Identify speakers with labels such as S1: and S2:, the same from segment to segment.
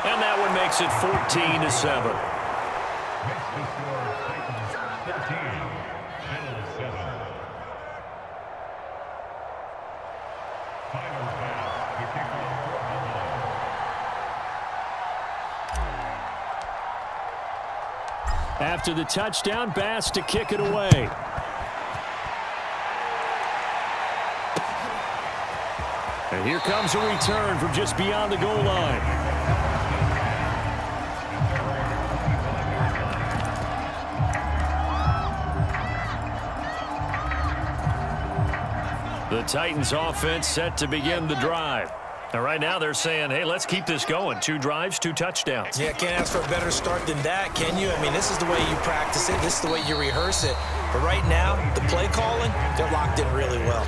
S1: And that one makes it 14-7.
S2: After the touchdown, Bass to kick it away. And here comes a return from just beyond the goal line. The Titans offense set to begin the drive. And right now they're saying, hey, let's keep this going. 2 drives, 2 touchdowns.
S3: Yeah, can't ask for a better start than that, can you? I mean, this is the way you practice it. This is the way you rehearse it. But right now, the play calling, they're locked in really well.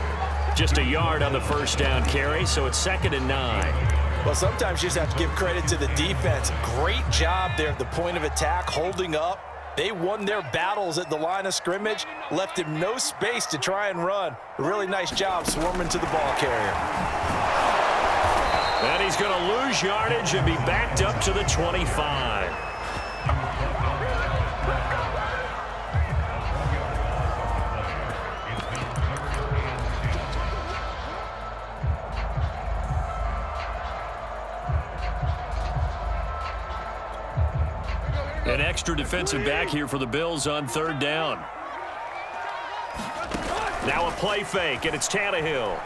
S1: Just a yard on the first down carry, so it's 2nd and 9.
S3: Well, sometimes you just have to give credit to the defense. Great job there at the point of attack, holding up. They won their battles at the line of scrimmage, left him no space to try and run. A really nice job swarming to the ball carrier.
S1: And he's going to lose yardage and be backed up to the 25. An extra defensive back here for the Bills on 3rd down. Now a play fake, and it's Tannehill.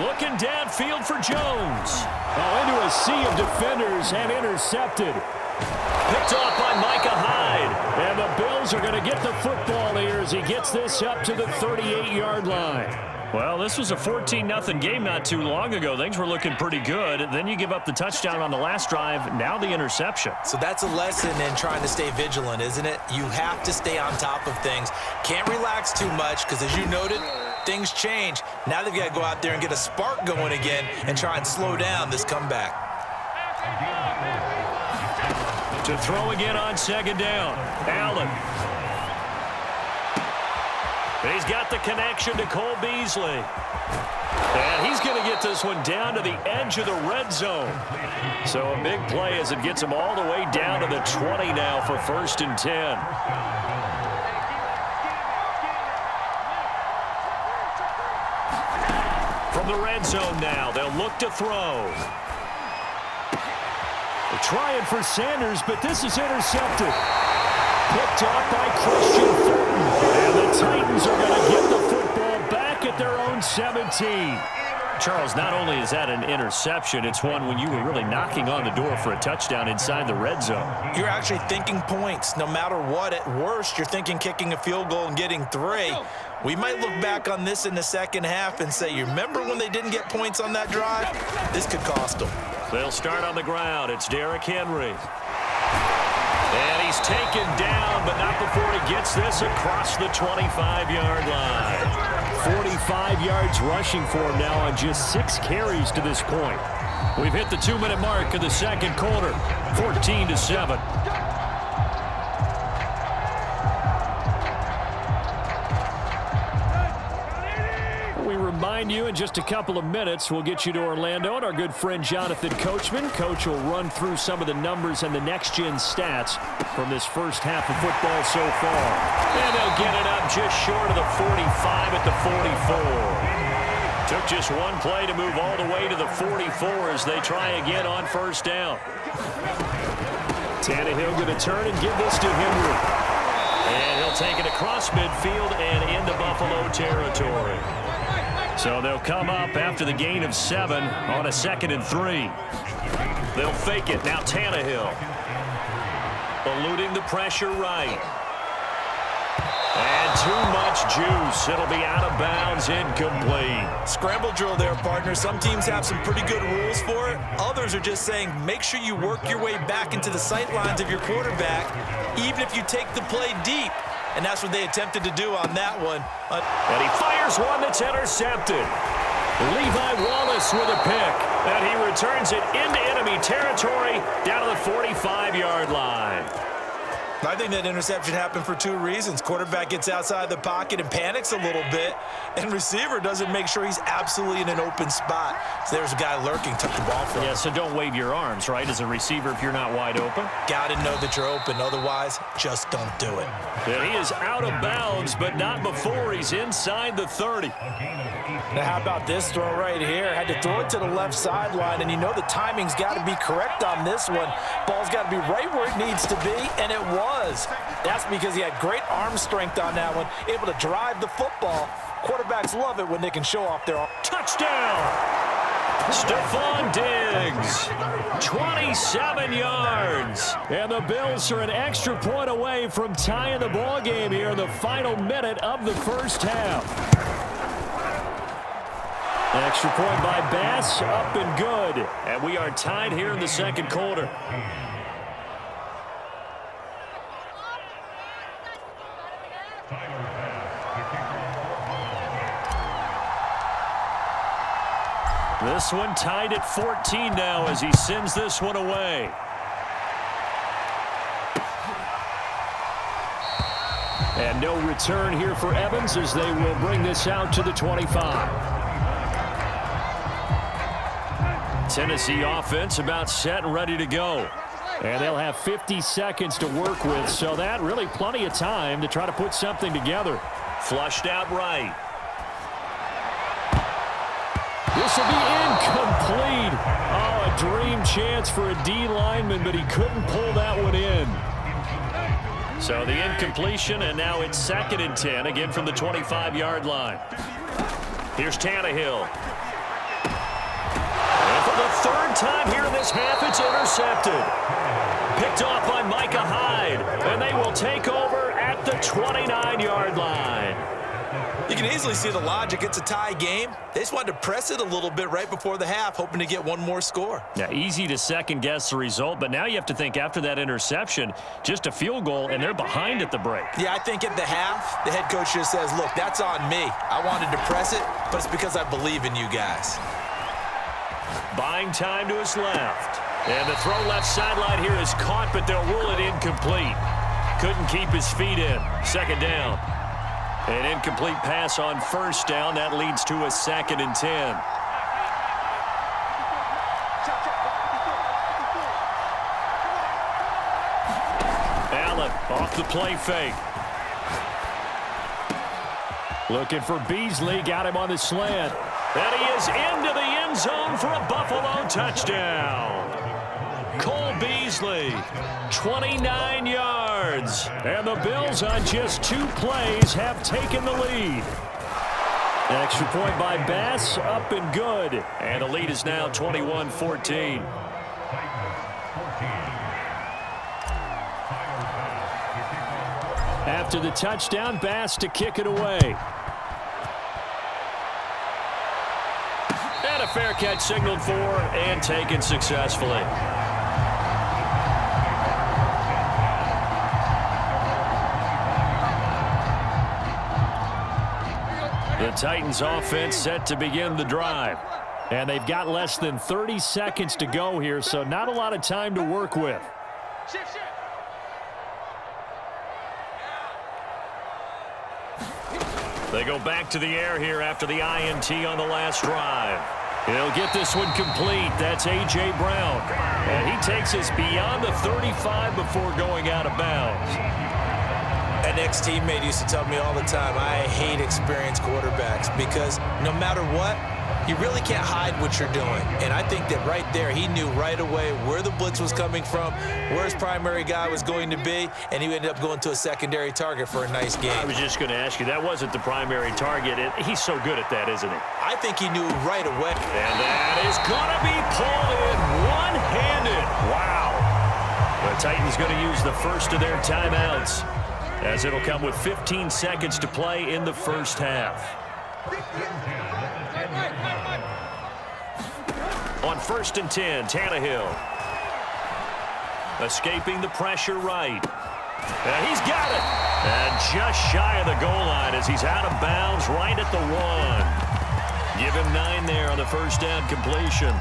S1: Looking downfield for Jones.
S2: Oh, into a sea of defenders and intercepted.
S1: Picked off by Micah Hyde.
S2: And the Bills are going to get the football here as he gets this up to the 38-yard line.
S1: Well, this was a 14-0 game not too long ago. Things were looking pretty good. Then you give up the touchdown on the last drive. Now the interception.
S3: So that's a lesson in trying to stay vigilant, isn't it? You have to stay on top of things. Can't relax too much because, as you noted, things change. Now they've got to go out there and get a spark going again and try and slow down this comeback.
S1: To throw again on 2nd down. Allen. He's got the connection to Cole Beasley. And he's going to get this one down to the edge of the red zone. So a big play as it gets him all the way down to the 20 now for 1st and 10. From the red zone now, they'll look to throw.
S2: They're trying for Sanders, but this is intercepted. Picked off by Christian Fulton. And the Titans are going to get the football back at their own 17.
S1: Charles, not only is that an interception, it's one when you were really knocking on the door for a touchdown inside the red zone.
S3: You're actually thinking points. No matter what, at worst, you're thinking kicking a field goal and getting 3. We might look back on this in the second half and say, you remember when they didn't get points on that drive? This could cost them.
S1: They'll start on the ground. It's Derrick Henry. And he's taken down, but not before he gets this across the 25-yard line.
S2: 45 yards rushing for him now on just 6 carries to this point.
S1: We've hit the 2-minute mark of the second quarter, 14-7.
S2: We remind you in just a couple of minutes we'll get you to Orlando and our good friend Jonathan Coachman. Coach will run through some of the numbers and the next-gen stats from this first half of football so far.
S1: And they'll get it up just short of the 45 at the 44. Took just one play to move all the way to the 44 as they try again on 1st down.
S2: Tannehill going to turn and give this to Henry.
S1: And he'll take it across midfield and into Buffalo territory. So they'll come up after the gain of 7 on a 2nd and 3. They'll fake it. Now Tannehill. Eluding the pressure right. And too much juice. It'll be out of bounds, incomplete.
S3: Scramble drill there, partner. Some teams have some pretty good rules for it. Others are just saying make sure you work your way back into the sight lines of your quarterback, even if you take the play deep. And that's what they attempted to do on that one.
S1: And he fires one that's intercepted. Levi Wallace with a pick. And he returns it into enemy territory down to the 45-yard line.
S3: I think that interception happened for two reasons. Quarterback gets outside the pocket and panics a little bit, and receiver doesn't make sure he's absolutely in an open spot. So there's a guy lurking, took the ball from him.
S2: Yeah, so don't wave your arms, right, as a receiver if you're not wide open.
S3: Got to know that you're open. Otherwise, just don't do it.
S2: And he is out of bounds, but not before he's inside the 30.
S3: Now, how about this throw right here? Had to throw it to the left sideline, and you know the timing's got to be correct on this one. Ball's got to be right where it needs to be, and it was. That's because he had great arm strength on that one, able to drive the football. Quarterbacks love it when they can show off their arm.
S2: Touchdown! Stephon Diggs, 27 yards. And the Bills are an extra point away from tying the ball game here in the final minute of the first half. Extra point by Bass, up and good. And we are tied here in the second quarter. This one tied at 14 now as he sends this one away. And no return here for Evans as they will bring this out to the 25. Tennessee offense about set and ready to go. And they'll have 50 seconds to work with, so that really plenty of time to try to put something together.
S1: Flushed out right.
S2: This will be incomplete. Oh, a dream chance for a D lineman, but he couldn't pull that one in.
S1: So the incompletion, and now it's 2nd and 10, again from the 25-yard line. Here's Tannehill. And for the third time here in this half, it's intercepted. Picked off by Micah Hyde, and they will take over at the 29-yard line.
S3: You can easily see the logic. It's a tie game. They just wanted to press it a little bit right before the half, hoping to get one more score.
S1: Yeah, easy to second-guess the result, but now you have to think after that interception, just a field goal, and they're behind at the break.
S3: Yeah, I think at the half, the head coach just says, look, that's on me. I wanted to press it, but it's because I believe in you guys.
S1: Buying time to his left. And the throw left sideline here is caught, but they'll rule it incomplete. Couldn't keep his feet in. 2nd down. An incomplete pass on 1st down. That leads to a 2nd and 10. Allen off the play fake.
S2: Looking for Beasley. Got him on the slant.
S1: And he is into the end zone for a Buffalo touchdown. Cole Beasley, 29 yards.
S2: And the Bills on just 2 plays have taken the lead. Extra point by Bass, up and good.
S1: And the lead is now 21-14.
S2: After the touchdown, Bass to kick it away.
S1: And a fair catch signaled for and taken successfully. The Titans offense set to begin the drive.
S2: And they've got less than 30 seconds to go here, so not a lot of time to work with.
S1: They go back to the air here after the INT on the last drive. He'll get this one complete. That's A.J. Brown. And he takes us beyond the 35 before going out of bounds.
S3: An ex-teammate used to tell me all the time, I hate experienced quarterbacks because no matter what, you really can't hide what you're doing. And I think that right there, he knew right away where the blitz was coming from, where his primary guy was going to be, and he ended up going to a secondary target for a nice game.
S1: I was just going to ask you, that wasn't the primary target. He's so good at that, isn't he?
S3: I think he knew right away.
S1: And that is going to be pulled in one-handed. Wow. The Titans going to use the first of their timeouts, as it'll come with 15 seconds to play in the first half. On 1st and 10, Tannehill. Escaping the pressure right. And he's got it. And just shy of the goal line as he's out of bounds right at the 1. Give him 9 there on the first down completion.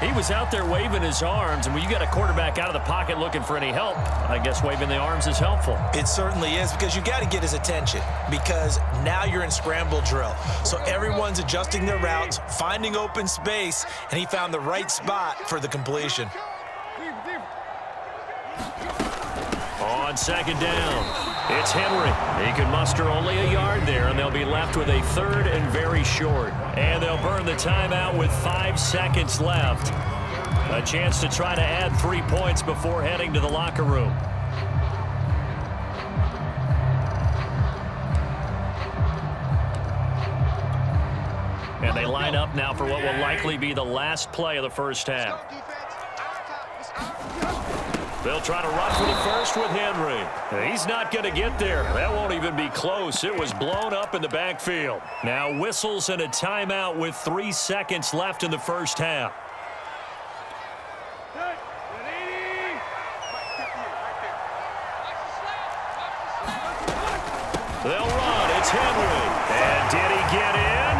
S2: He was out there waving his arms, and when you got a quarterback out of the pocket looking for any help, I guess waving the arms is helpful.
S3: It certainly is, because you got to get his attention, because now you're in scramble drill. So everyone's adjusting their routes, finding open space, and he found the right spot for the completion.
S2: On second down, it's Henry. He can muster only a yard there, and they'll be left with a third and very short. And they'll burn the timeout with 5 seconds left. A chance to try to add 3 points before heading to the locker room. And they line up now for what will likely be the last play of the first half. They'll try to run for the first with Henry. He's not going to get there. That won't even be close. It was blown up in the backfield. Now whistles and a timeout with 3 seconds left in the first half. They'll run. It's Henry. And did he get in?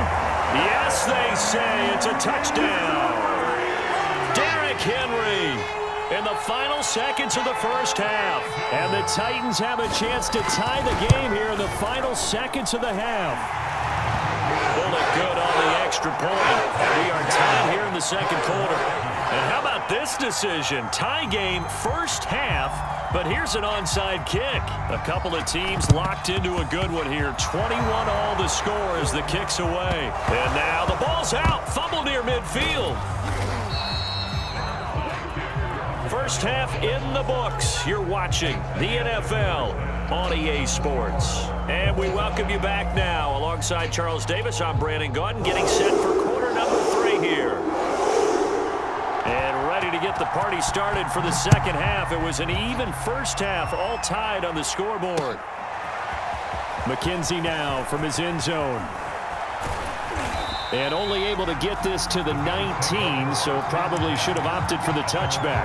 S2: Yes, they say it's a touchdown. Derrick Henry in the final seconds of the first half. And the Titans have a chance to tie the game here in the final seconds of the half. Pulled it good on the extra point. And we are tied here in the second quarter. And how about this decision? Tie game first half, but here's an onside kick. A couple of teams locked into a good one here. 21 all the score as the kick's away. And now the ball's out. Fumble near midfield. First half in the books. You're watching the NFL on EA Sports. And we welcome you back now. Alongside Charles Davis, I'm Brandon Gaudin, getting set for quarter number 3 here. And ready to get the party started for the second half. It was an even first half, all tied on the scoreboard. McKenzie now from his end zone. And only able to get this to the 19, so probably should have opted for the touchback.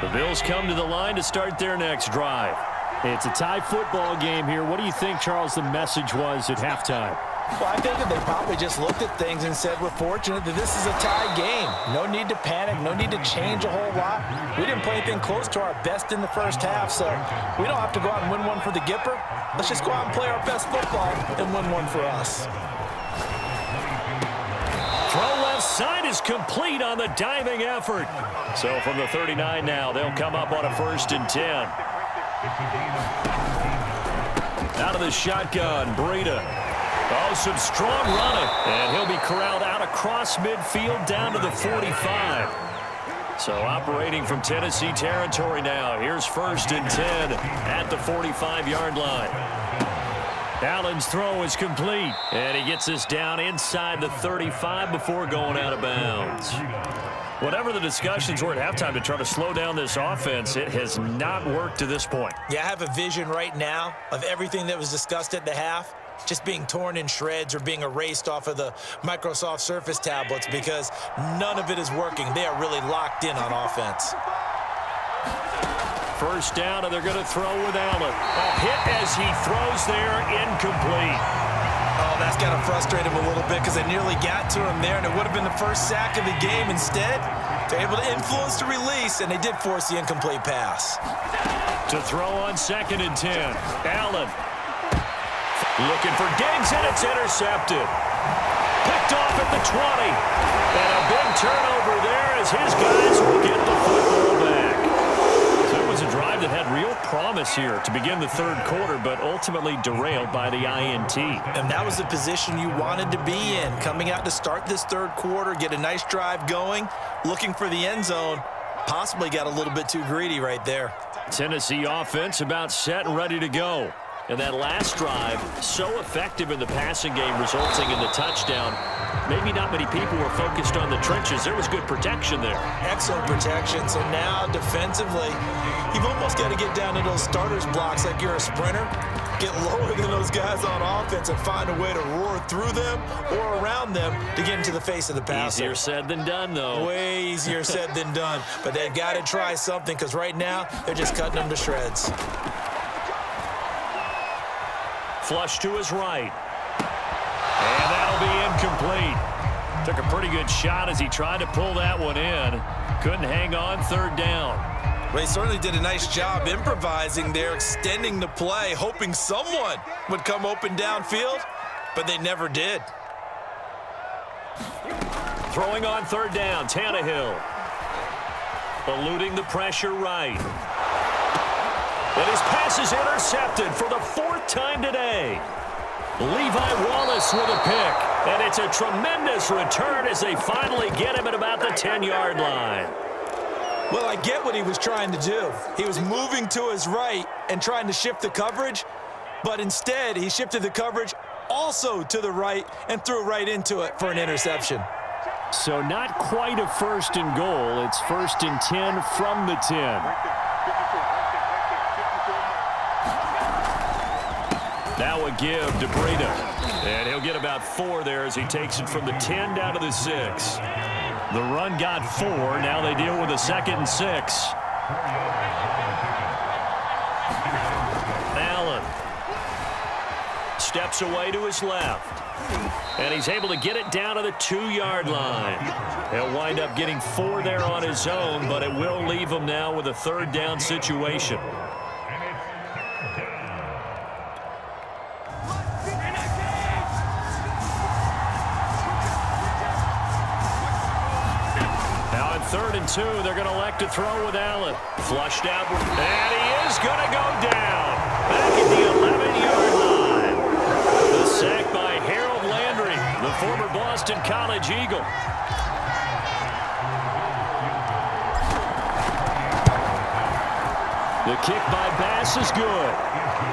S2: The Bills come to the line to start their next drive. It's a tie football game here. What do you think, Charles, the message was at halftime?
S3: Well, I think that they probably just looked at things and said, we're fortunate that this is a tie game. No need to panic, no need to change a whole lot. We didn't play anything close to our best in the first half, so we don't have to go out and win one for the Gipper. Let's just go out and play our best football and win one for us.
S2: Throw left side is complete on the diving effort. So from the 39 now, they'll come up on a 1st and 10. Out of the shotgun, Breida. Oh, some strong running. And he'll be corralled out across midfield down to the 45. So operating from Tennessee territory now. Here's 1st and 10 at the 45-yard line. Allen's throw is complete. And he gets this down inside the 35 before going out of bounds. Whatever the discussions were at halftime to try to slow down this offense, it has not worked to this point.
S3: Yeah, I have a vision right now of everything that was discussed at the half just being torn in shreds or being erased off of the Microsoft Surface tablets, because none of it is working. They are really locked in on offense.
S2: First down, and they're going to throw with Allen. A hit as he throws there, incomplete.
S3: Oh, that's got to frustrate him a little bit, because they nearly got to him there, and it would have been the first sack of the game. Instead, they're able to influence the release, and they did force the incomplete pass.
S2: To throw on 2nd and 10. Allen looking for Diggs, and it's intercepted. Picked off at the 20. And a big turnover there as his guys will get the football back. So it was a drive that had real promise here to begin the third quarter, but ultimately derailed by the INT.
S3: And that was the position you wanted to be in, coming out to start this third quarter, get a nice drive going, looking for the end zone. Possibly got a little bit too greedy right there.
S2: Tennessee offense about set and ready to go. And that last drive, so effective in the passing game, resulting in the touchdown. Maybe not many people were focused on the trenches. There was good protection there.
S3: Excellent protection. So now defensively, you've almost got to get down to those starters blocks like you're a sprinter get lower than those guys on offense and find a way to roar through them or around them to get into the face of the passer.
S2: Easier said than done, though.
S3: Way easier said than done. But they've got to try something because right now they're just cutting them to shreds.
S2: Flush to his right. And that'll be incomplete. Took a pretty good shot as he tried to pull that one in. Couldn't hang on third down.
S3: Well, he certainly did a nice job improvising there, extending the play, hoping someone would come open downfield, but they never did.
S2: Throwing on third down, Tannehill. Eluding the pressure right. And his pass is intercepted for the fourth time today. Levi Wallace with a pick. And it's a tremendous return as they finally get him at about the 10-yard line.
S3: Well, I get what he was trying to do. He was moving to his right and trying to shift the coverage, but instead he shifted the coverage also to the right and threw right into it for an interception.
S2: So not quite a first and goal. It's first and 10 from the 10. Now a give to Breida. And he'll get about 4 there as he takes it from the 10 down to the 6. The run got 4. Now they deal with a 2nd and 6. Allen steps away to his left. And he's able to get it down to the 2-yard line. He'll wind up getting 4 there on his own, but it will leave him now with a 3rd down situation. Now in 3rd and 2, they're going to elect to throw with Allen. Flushed out, and he is going to go down. Back at the 11-yard line. The sack by Harold Landry, the former Boston College Eagle. The kick by Bass is good.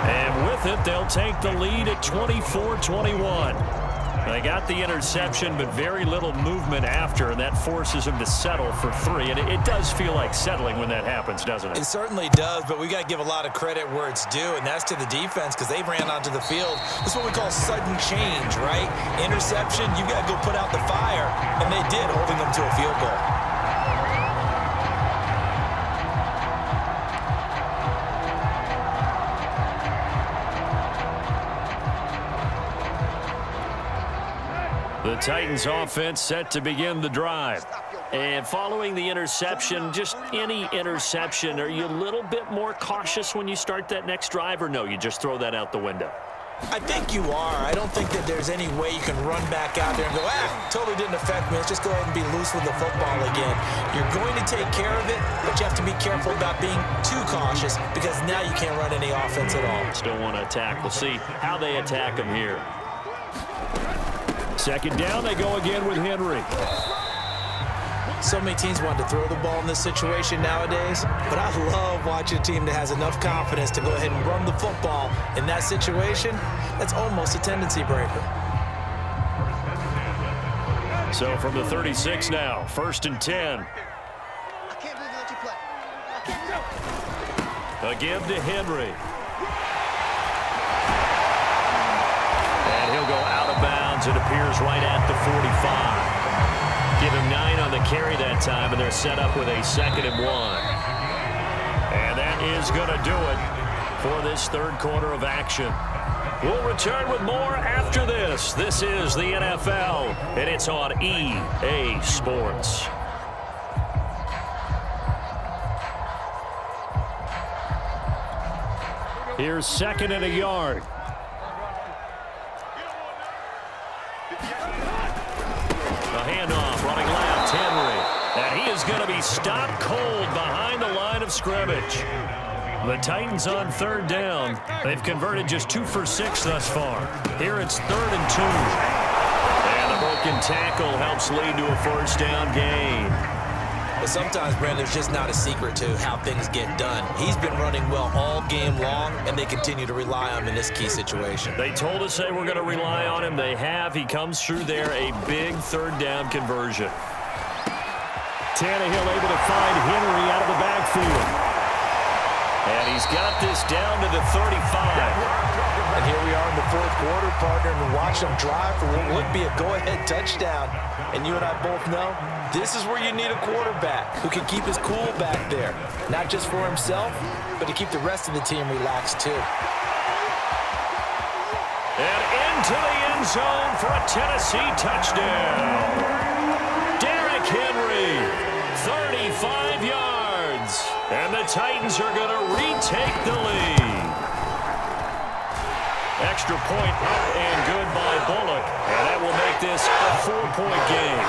S2: And with it, they'll take the lead at 24-21. They got the interception, but very little movement after, and that forces him to settle for 3. And it does feel like settling when that happens, doesn't it?
S3: It certainly does, but we got to give a lot of credit where it's due, and that's to the defense because they ran onto the field. This is what we call sudden change, right? Interception, you got to go put out the fire, and they did, holding them to a field goal.
S2: The Titans offense set to begin the drive. And following the interception, just any interception, are you a little bit more cautious when you start that next drive, or no, you just throw that out the window?
S3: I think you are. I don't think that there's any way you can run back out there and go, totally didn't affect me. Let's just go ahead and be loose with the football again. You're going to take care of it, but you have to be careful about being too cautious because now you can't run any offense at all.
S2: Still want to attack. We'll see how they attack them here. 2nd down, they go again with Henry.
S3: So many teams want to throw the ball in this situation nowadays, but I love watching a team that has enough confidence to go ahead and run the football in that situation. That's almost a tendency breaker.
S2: So from the 36 now, 1st and 10.
S4: I can't believe you let you play. I can't do it.
S2: A give to Henry. And he'll go out of bounds. It appears right at the 45. Give him 9 on the carry that time, and they're set up with a 2nd and 1. And that is going to do it for this 3rd quarter of action. We'll return with more after this. This is the NFL, and it's on EA Sports. Here's 2nd and a yard. A handoff, running left, Henry. And he is going to be stopped cold behind the line of scrimmage. The Titans on 3rd down. They've converted just 2 for 6 thus far. Here it's 3rd and 2. And the broken tackle helps lead to a 1st down gain.
S3: But sometimes, Brandon, there's just not a secret to how things get done. He's been running well all game long, and they continue to rely on him in this key situation.
S2: They told us they were going to rely on him. They have. He comes through there, a big 3rd down conversion. Tannehill able to find Henry out of the backfield. And he's got this down to the 35.
S3: And here we are in the fourth quarter, partner, and watch them drive for what would be a go-ahead touchdown. And you and I both know this is where you need a quarterback who can keep his cool back there, not just for himself, but to keep the rest of the team relaxed too.
S2: And into the end zone for a Tennessee touchdown. Derrick Henry, 35 yards. And the Titans are going to retake the lead. Extra point up and good by Bullock. And that will make this a 4-point game.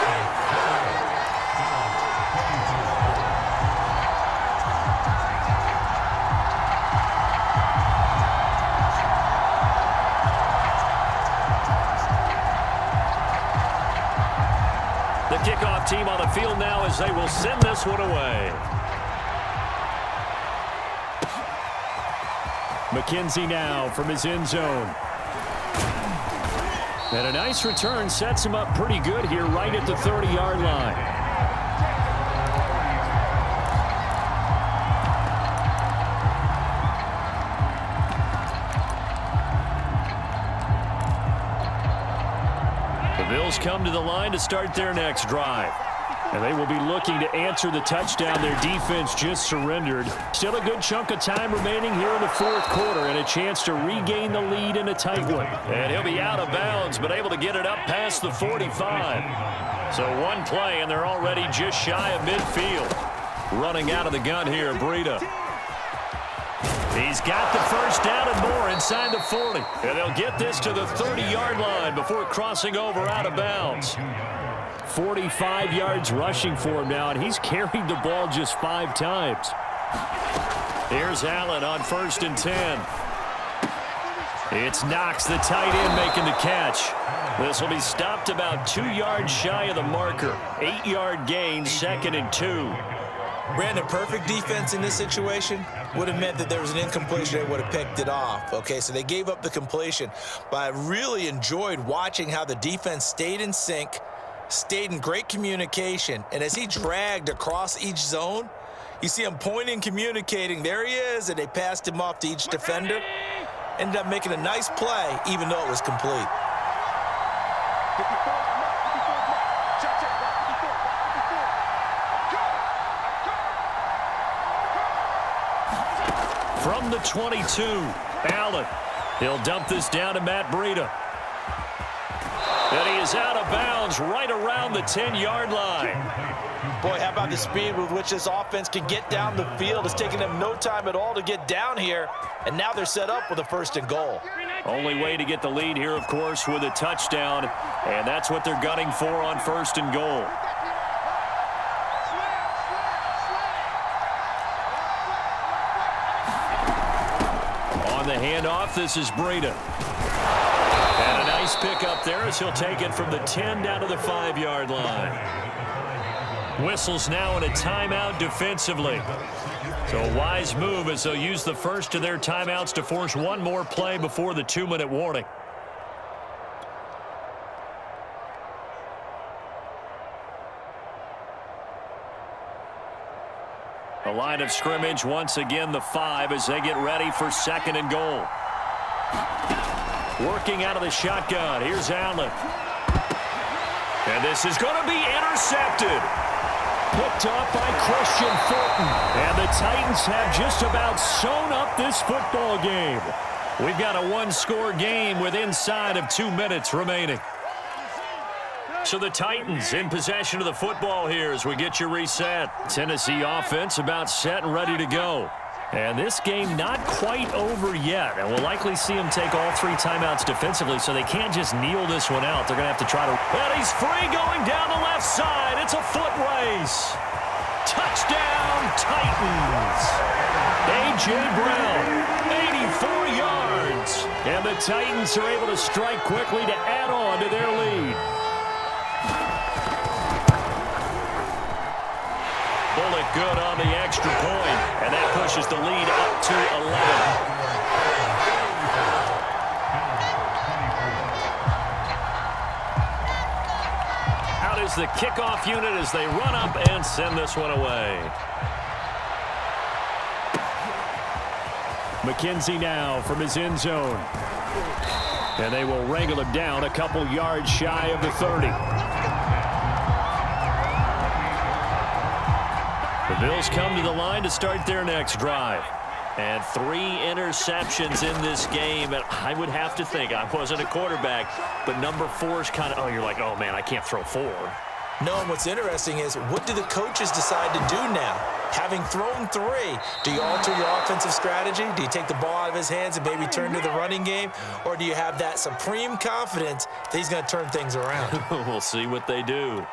S2: The kickoff team on the field now as they will send this one away. McKenzie now from his end zone. And a nice return sets him up pretty good here right at the 30-yard line. The Bills come to the line to start their next drive. And they will be looking to answer the touchdown their defense just surrendered. Still a good chunk of time remaining here in the fourth quarter and a chance to regain the lead in a tight one. And he'll be out of bounds, but able to get it up past the 45. So one play, and they're already just shy of midfield. Running out of the gun here, Breida. He's got the first down and more inside the 40. And they'll get this to the 30-yard line before crossing over out of bounds. 45 yards rushing for him now, and he's carried the ball just 5 times. Here's Allen on 1st and 10. It's Knox, the tight end, making the catch. This will be stopped about 2 yards shy of the marker. 8-yard gain, 2nd and 2.
S3: Brandon, perfect defense in this situation would have meant that there was an incompletion. They would have picked it off. Okay, so they gave up the completion. But I really enjoyed watching how the defense stayed in sync, stayed in great communication, and as he dragged across each zone, you see him pointing, communicating. There he is, and they passed him off to each defender. Ended up making a nice play, even though it was complete.
S2: From the 22, Allen. He'll dump this down to Matt Breida. And he is out of bounds right around the 10-yard line.
S3: Boy, how about the speed with which this offense can get down the field? It's taking them no time at all to get down here, and now they're set up with a 1st and goal.
S2: Only way to get the lead here, of course, with a touchdown, and that's what they're gunning for on 1st and goal. On the handoff, this is Breida. And a nice pick up there as he'll take it from the 10 down to the 5-yard line. Whistles now in a timeout defensively. So a wise move as they'll use the first of their timeouts to force one more play before the 2-minute warning. The line of scrimmage once again the 5 as they get ready for 2nd and goal. Working out of the shotgun. Here's Allen. And this is going to be intercepted. Picked up by Christian Fulton. And the Titans have just about sewn up this football game. We've got a 1-score game with inside of 2 minutes remaining. So the Titans in possession of the football here as we get you reset. Tennessee offense about set and ready to go. And this game not quite over yet. And we'll likely see them take all 3 timeouts defensively, so they can't just kneel this one out. They're going to have to try to... And he's free going down the left side. It's a foot race. Touchdown, Titans. A.J. Brown, 84 yards. And the Titans are able to strike quickly to add on to their lead. Bullock good on the extra point, and that pushes the lead up to 11. Out is the kickoff unit as they run up and send this one away. McKenzie now from his end zone. And they will wrangle him down a couple yards shy of the 30. The Bills come to the line to start their next drive. And 3 interceptions in this game. And I would have to think, I wasn't a quarterback, but number 4 is kind of, oh, you're like, oh, man, I can't throw 4.
S3: No, and what's interesting is, what do the coaches decide to do now? Having thrown 3, do you alter your offensive strategy? Do you take the ball out of his hands and maybe turn to the running game? Or do you have that supreme confidence that he's going to turn things around?
S2: We'll see what they do.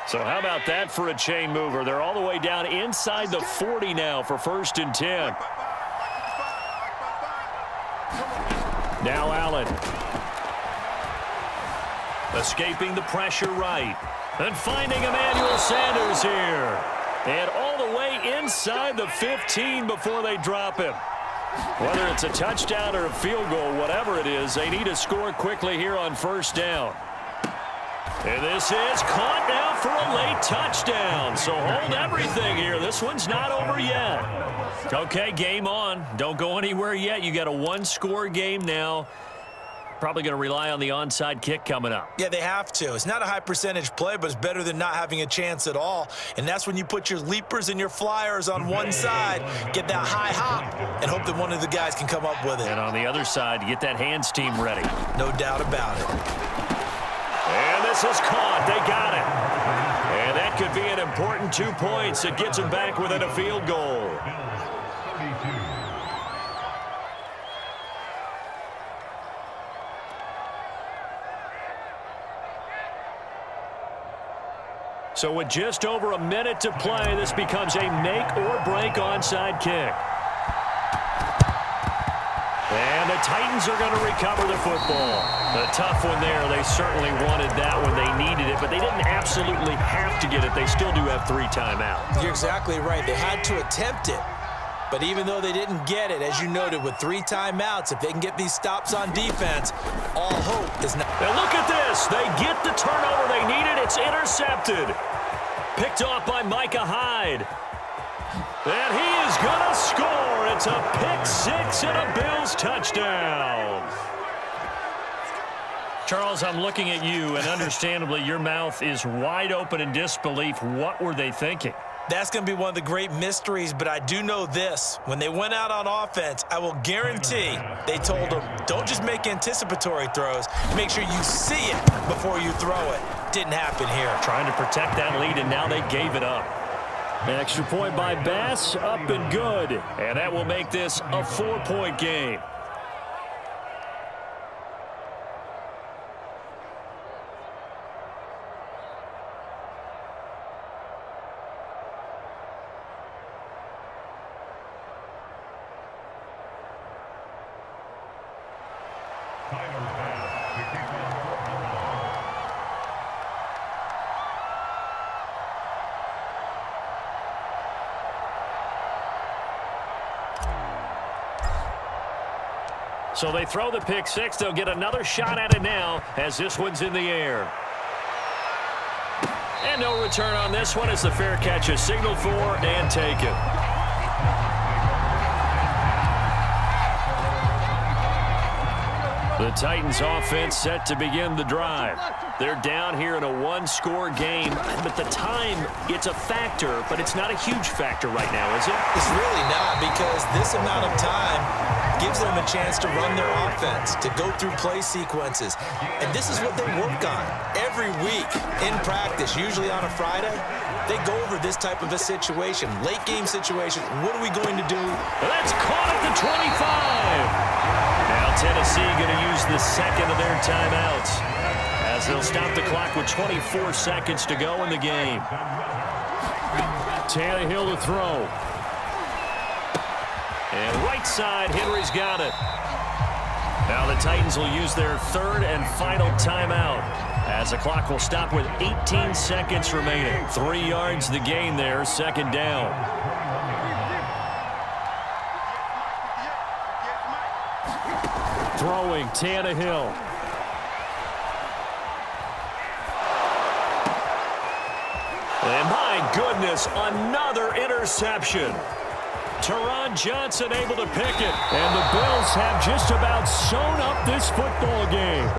S2: So how about that for a chain mover? They're all the way down inside the 40 now for 1st and 10. Now Allen. Escaping the pressure right. And finding Emmanuel Sanders here. And all the way inside the 15 before they drop him. Whether it's a touchdown or a field goal, whatever it is, they need to score quickly here on 1st down. And this is caught now for a late touchdown. So hold everything here. This one's not over yet. Okay, game on. Don't go anywhere yet. You got a 1-score game now. Probably going to rely on the onside kick coming up.
S3: Yeah, they have to. It's not a high percentage play, but it's better than not having a chance at all. And that's when you put your leapers and your flyers on one side, get that high hop, and hope that one of the guys can come up with it.
S2: And on the other side, get that hands team ready.
S3: No doubt about it.
S2: And this is caught. They got it. And that could be an important 2 points. It gets them back within a field goal. So with just over a minute to play, this becomes a make-or-break onside kick. And the Titans are going to recover the football. A tough one there. They certainly wanted that one. They needed it, but they didn't absolutely have to get it. They still do have 3 timeouts.
S3: You're exactly right. They had to attempt it. But even though they didn't get it, as you noted, with 3 timeouts, if they can get these stops on defense, all hope is not.
S2: Now look at this. They get the turnover they needed. It's intercepted. Picked off by Micah Hyde. And he is going to score. It's a pick-6 and a Bills touchdown. Charles, I'm looking at you, and understandably, your mouth is wide open in disbelief. What were they thinking?
S3: That's going to be one of the great mysteries, but I do know this. When they went out on offense, I will guarantee they told them, don't just make anticipatory throws. Make sure you see it before you throw it. Didn't happen here.
S2: Trying to protect that lead, and now they gave it up. An extra point by Bass, up and good. And that will make this a 4-point game. So they throw the pick-6. They'll get another shot at it now as this one's in the air. And no return on this one as the fair catch is signaled for and taken. The Titans offense set to begin the drive. They're down here in a 1-score game, but the time, it's a factor, but it's not a huge factor right now, is it?
S3: It's really not, because this amount of time gives them a chance to run their offense, to go through play sequences. And this is what they work on every week in practice, usually on a Friday. They go over this type of a situation, late game situation. What are we going to do?
S2: That's caught at the 25. Now Tennessee going to use the second of their timeouts as they'll stop the clock with 24 seconds to go in the game. Tannehill to throw. And right side, Henry's got it. Now the Titans will use their third and final timeout as the clock will stop with 18 seconds remaining. 3 yards the gain there, second down. Throwing Tannehill. And my goodness, another interception. Teron Johnson able to pick it. And the Bills have just about sewn up this football game.